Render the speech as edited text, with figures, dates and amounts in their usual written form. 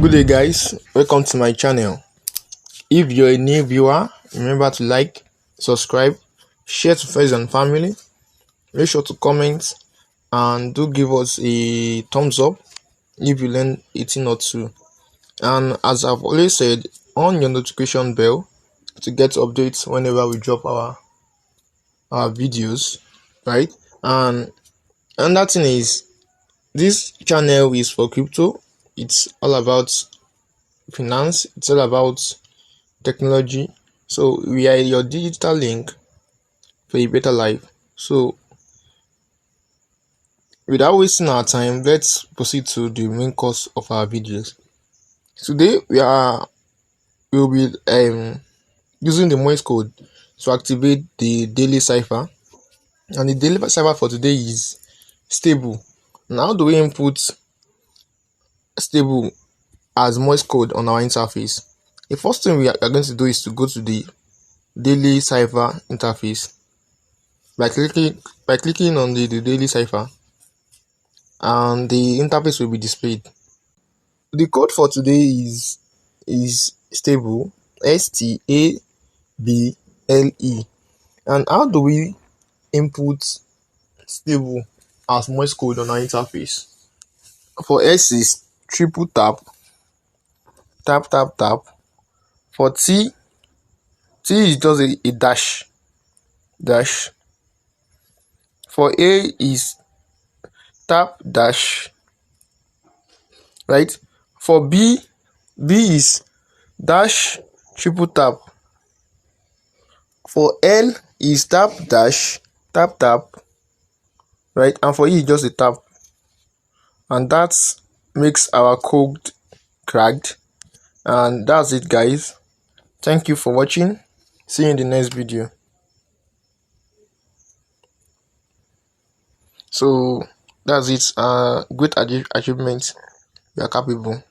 Good day, guys. Welcome to my channel. If you're a new viewer, remember to like, subscribe, share to friends and family. Make sure to comment and do give us a thumbs up if you learn a thing or two. And as I've always said, on your notification bell to get updates whenever we drop our videos, right? And another thing is, this channel is for crypto. It's all about finance. It's all about technology. So we are your digital link for a better life. So without wasting our time, let's proceed to the main course of our videos. Today we'll be using the Morse code to activate the daily cipher, and the daily cipher for today is stable. Now, how do we input stable as Morse code on our interface? The first thing we are going to do is to go to the daily cipher interface by clicking on the daily cipher, and the interface will be displayed. The code for today is stable, stable. And how do we input stable as Morse code on our interface? For S is triple tap, tap tap tap. For T is just a dash. For A is tap dash, right? For B is dash triple tap. For L is tap dash tap tap, right? And for E is just a tap. And that makes our code cracked. And that's it, guys. Thank you for watching. See you in the next video. So that's it. Great achievement. We are capable.